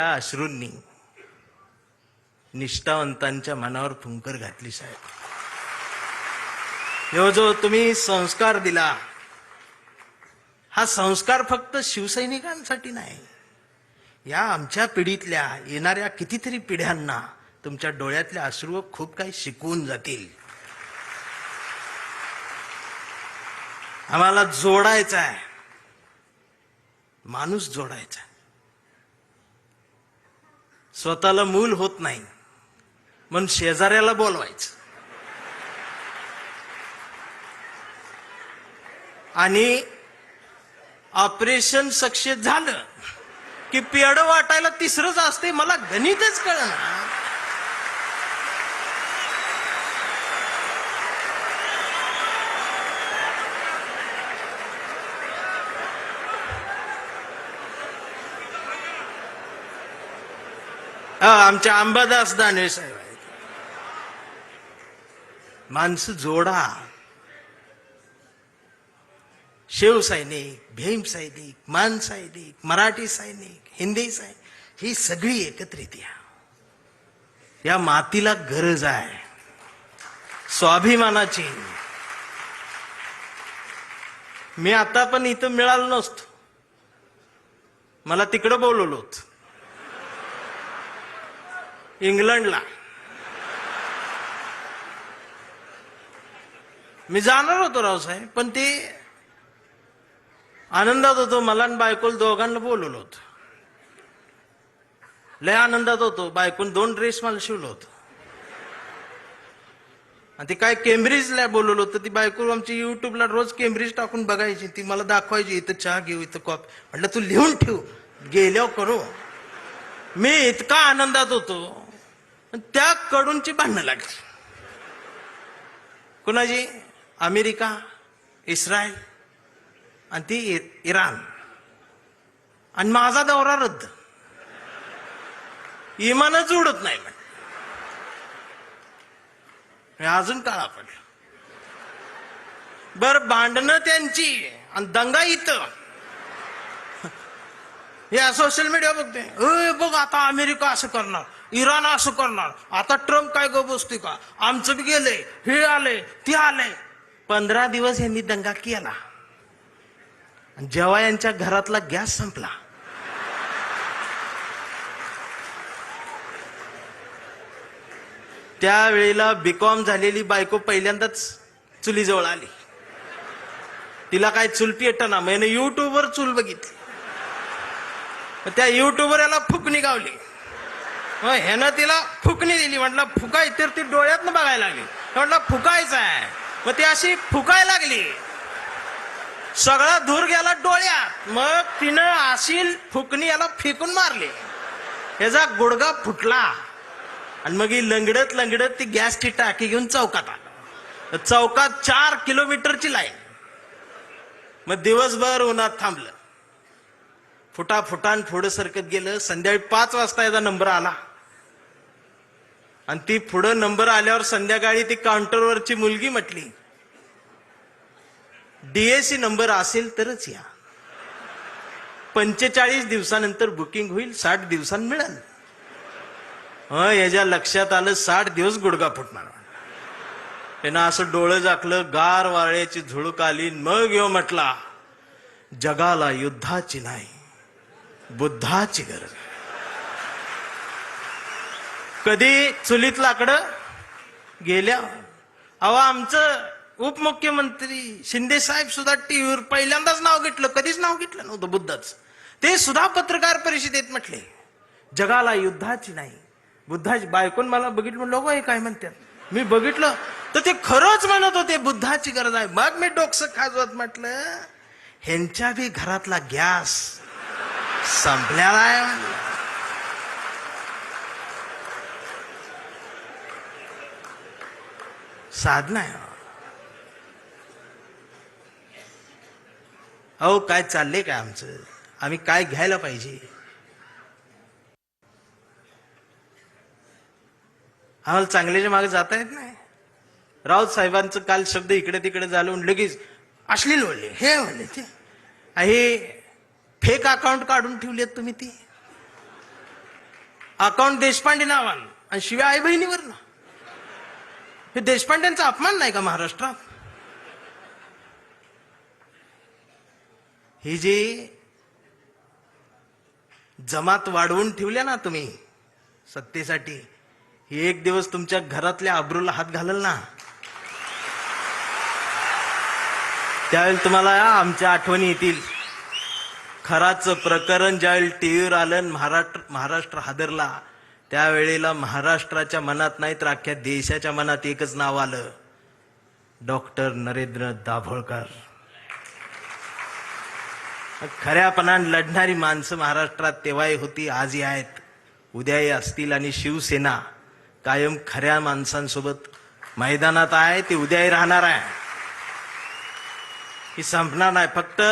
त्या अश्रूंनी निष्ठावंतांच्या मनावर फुंकर घातली साहेब. ह्यो जो तुम्ही संस्कार दिला, हा संस्कार फक्त शिवसैनिकांसाठी नाही, या आमच्या पिढीतल्या येणाऱ्या कितीतरी पिढ्यांना तुमच्या डोळ्यातले अश्रू खूप काही शिकवून जातील. आम्हाला जोडायचा आहे, माणूस जोडायचा. स्वतःला मूल होत नाही म्हणून शेजाऱ्याला बोलवायचं आणि ऑपरेशन सक्सेस झालं की पेड वाटायला तिसरंच असते. मला गणितच कळना. आमच्या अंबादास दानवे साहेब आहेत. माणसं जोडा. शिवसैनिक, भीम सैनिक, मान सैनिक, मराठी सैनिक, हिंदी सैनिक, ही सगळी एकत्रित या मातीला गरज आहे स्वाभिमानाची. मी आता पण इथं मिळालो नसतो, मला तिकडं बोलवलं होतं इंग्लंडला. मी जाणार होतो रावसाहेब, पण ते आनंदात होतो. मला आणि बायकोला दोघांना बोलवलं होतं. लय आनंदात होतो. बायकोन 2 ड्रेस मला शिवलं होतं आणि ते काय केम्ब्रिजला बोलवलं होतं. ती बायको आमची युट्यूबला रोज केम्ब्रिज टाकून बघायची. ती मला दाखवायची, इथं चहा घेऊ, इथं कॉफी. म्हटलं तू लिहून ठेव, गेल्यावर करू. मी इतका आनंदात होतो, त्या कडूनची भांडणं लागली. कुणाची? अमेरिका, इस्रायल आणि ती इराण. आणि माझा दौरा रद्द. इमानच उडत नाही. अजून काळा पडला. बर, भांडणं त्यांची आणि दंगा इथं. हे सोशल मीडिया बघते, बघ आता अमेरिका असं करणार, इराण असं करणार, आता ट्रम्प काय गो बसतोय का, आमचं बी गेले, हे आले, ते आले. 15 दिवस यांनी दंगा केला. जेव्हा यांच्या घरातला गॅस संपला, त्यावेळेला बीकॉम झालेली बायको पहिल्यांदाच चुलीजवळ आली. तिला काय चूल पेटना, मैंने युट्यूबवर चूल बघितली. त्या युट्यूबवर याला फुकणी गावली. ह्यानं तिला फुकणी दिली. म्हटलं फुकाय, तर ती डोळ्यातनं बघायला लागली. म्हटलं फुकायचं आहे. मग ती अशी फुकायला लागली, सगळा धूर गेला डोळ्यात. मग तिनं अशी फुकणी याला फेकून मारली. ह्याचा गुडगा फुटला आणि मग ही लंगडत लंगडत ती गॅसची टाकी घेऊन चौकात आला. चौकात 4 किलोमीटरची लाईन. मग दिवसभर उन्हात थांबलं. फुटाफुटान पुढं सरकत गेलं. संध्याकाळी 5 वाजता याचा नंबर आला आणि ती पुढं नंबर आल्यावर संध्याकाळी ती काउंटरवरची मुलगी म्हटली, डीएसी नंबर असेल तरच या, 45 दिवसानंतर बुकिंग होईल, 60 दिवसांनी मिळेल. याच्या लक्षात आलं 60 दिवस गुडगा फुटणार. त्यानं असं डोळं झाकलं, गार वाऱ्याची झुळूक आली. मग यो म्हटला, जगाला युद्धाची नाही, बुद्धाची गरज. कधी चुलीत लाकडं गेल्या. अहो, आमचं उपमुख्यमंत्री शिंदे साहेब सुद्धा टीव्हीवर पहिल्यांदाच नाव घेतलं, कधीच नाव घेतलं नव्हतं बुद्धाचं. ते सुद्धा पत्रकार परिषदेत म्हटले, जगाला युद्धाची नाही, बुद्धाची. बायकोन मला बघितलं, म्हणलं लोक हे काय म्हणतात. मी बघितलं तर ते खरंच म्हणत होते बुद्धाची गरज आहे. मग मी डोकसं खाजवत म्हटलं, ह्यांच्या बी घरातला गॅस संपलेला आहे. साधना आहे. अहो, काय चाललंय काय आमचं, आम्ही काय घ्यायला पाहिजे. आम्हाला चांगल्याच्या मागे जाता येत नाही. राऊत साहेबांचं काल शब्द इकडे तिकडे झालं, लगेच अश्लील बोलले, हे म्हणले, ते हे फेक अकाउंट काढून ठेवलेत तुम्ही. ती अकाउंट देशपांडे नावानं आणि शिव्या आई बहिणीवर ना. हे देशपांड्यांचा अपमान नाही का महाराष्ट्रात? ही जी जमात वाढवून ठेवल्या ना तुम्ही सत्तेसाठी, ही एक दिवस तुमच्या घरातल्या अब्रूला हात घालल ना, त्यावेळेला तुम्हाला आमच्या आठवणी येतील. खराच प्रकरण ज्यावेळी टीव्हीवर आलं, महाराष्ट्र हादरला, त्यावेळेला महाराष्ट्राच्या मनात नाही तर अख्ख्या देशाच्या मनात एकच नाव आलं, डॉक्टर नरेंद्र दाभोळकर. खऱ्यापणाने लढणारी माणसं महाराष्ट्रात तेव्हाही होती, आजही आहेत, उद्याही असतील. आणि शिवसेना कायम खऱ्या माणसांसोबत मैदानात आहे, ती उद्याही राहणार आहे, ही संपणार नाही. फक्त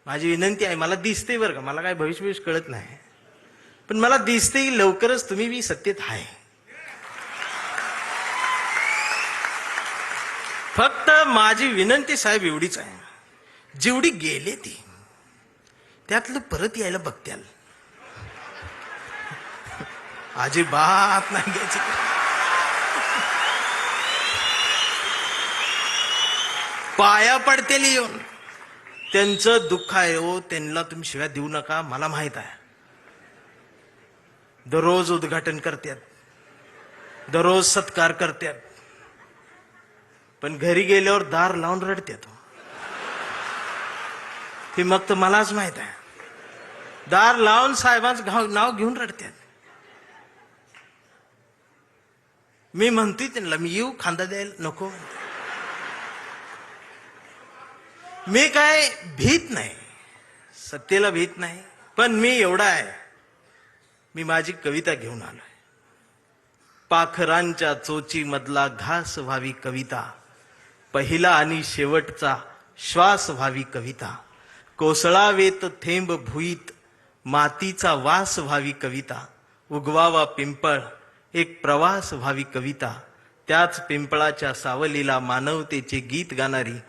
माझी विनंती आहे, मला दिसते बरं का, मला काय भविष्य कळत नाही, पण मला दिसते की लवकरच तुम्ही बी सत्तेत आहे. फक्त माझी विनंती साहेब एवढीच आहे, जेवढी गेले ती त्यातलं परत यायला बघत्याल, अजिबात नाही घ्यायची. पाया पडतेली येऊन त्यांचं दुःख आहे हो, त्यांना तुम्ही शिव्या देऊ नका, मला माहित आहे. दररोज उद्घाटन करतात, दररोज सत्कार करतात, पण घरी गेल्यावर दार लावून रडतात. हे मग तर मलाच माहित आहे, दार लावून साहेबांचं नाव घेऊन रडतात. मी म्हणतोय त्यांना, मी येऊ खांदा द्यायला, नको. मी काय भीत नाही, सत्तेला भीत नाही, पण मी एवढा आहे, मी माझी कविता घेऊन आलोय. पाखरांच्या चोची मधला घास व्हावी कविता, पहिला आणि शेवटचा श्वास व्हावी कविता, कोसळावेत थेंब भुईत मातीचा वास व्हावी कविता, उगवावा पिंपळ एक प्रवास व्हावी कविता, त्याच पिंपळाच्या सावलीला मानवतेचे गीत गाणारी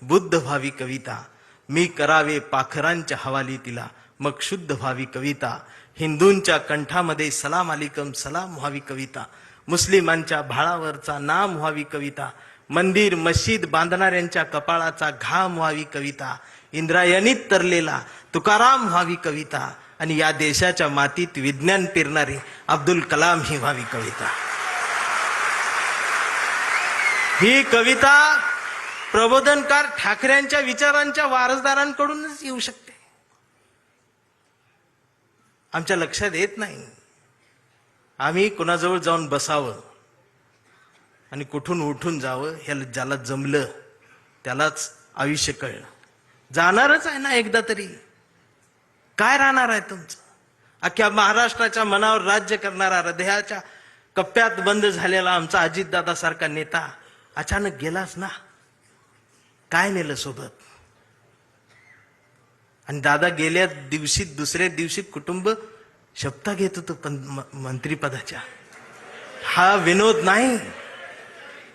बुद्ध व्हावी कविता, मी करावे पाखरांच्या हवाली तिला मग शुद्ध व्हावी कविता, हिंदूंच्या कंठामध्ये सलाम अलिकम सलाम व्हावी कविता, मुस्लिमांच्या भाळावरचा नाम व्हावी कविता, मंदिर मस्जिद बांधणाऱ्यांच्या कपाळाचा घाम व्हावी कविता, इंद्रायणीत तरलेला तुकाराम व्हावी कविता, आणि या देशाच्या मातीत विज्ञान पेरणारे अब्दुल कलाम ही व्हावी कविता. ही कविता प्रबोधनकार ठाकरेंच्या विचारांच्या वारसदारांकडूनच येऊ शकते. आमच्या लक्षात येत नाही, आम्ही कुणाजवळ जाऊन बसावं आणि कुठून उठून जावं, ह्याला ज्याला जमलं त्यालाच आयुष्य कळलं. जाणारच आहे ना एकदा तरी, काय राहणार आहे तुमचं? अख्ख्या महाराष्ट्राच्या मनावर राज्य करणारा, हृदयाच्या कप्प्यात बंद झालेला आमचा अजितदादा सारखा नेता अचानक गेलाच ना. काय नेलं सोबत? आणि दादा गेल्या दिवशी दुसऱ्या दिवशी कुटुंब शपथा घेत होतं मंत्रीपदाच्या. हा विनोद नाही,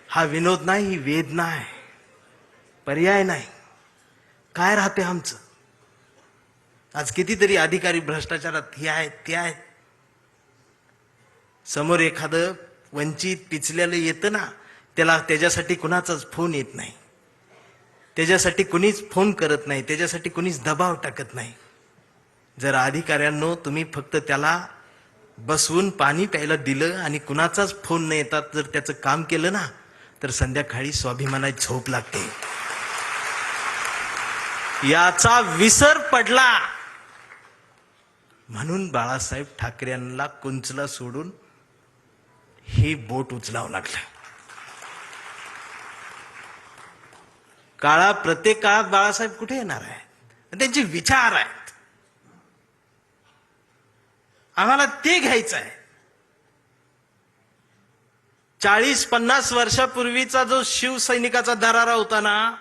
हा विनोद नाही, ही वेदना आहे, पर्याय नाही. काय राहते आमचं? आज कितीतरी अधिकारी भ्रष्टाचारात हे आहेत ते आहेत. समोर एखादं वंचित पिचलेलं येतं ना, त्याच्यासाठी कुणाचाच फोन येत नाही, त्याच्यासाठी कुणीच फोन करत नाही, त्याच्यासाठी कुणीच दबाव टाकत नाही. जर अधिकाऱ्यांनो तुम्ही फक्त त्याला बसवून पाणी प्यायला दिलं आणि कुणाचाच फोन न येतात जर त्याचं काम केलं ना, तर संध्याकाळी स्वाभिमानाची झोप लागते. याचा विसर पडला म्हणून बाळासाहेब ठाकरेंना कुंचला सोडून हे बोट उचलावं लागलं. प्रत्येक काळात बाळासाहेब कुठे येणार आहेत? त्यांचे विचार आहेत, आम्हाला ते घ्यायचं आहे. 40-50 वर्षापूर्वीचा जो शिवसैनिकाचा दरारा होता ना,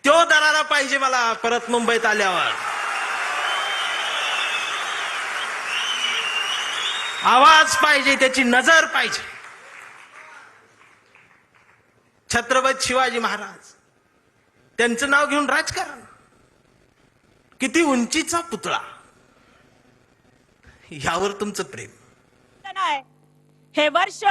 तो दरारा पाहिजे मला परत मुंबईत आल्यावर. आवाज पाहिजे, त्याची नजर पाहिजे. छत्रपती शिवाजी महाराज, त्यांचं नाव घेऊन राजकारण, किती उंचीचा पुतळा, यावर तुमचं प्रेम. नाही हे वर्ष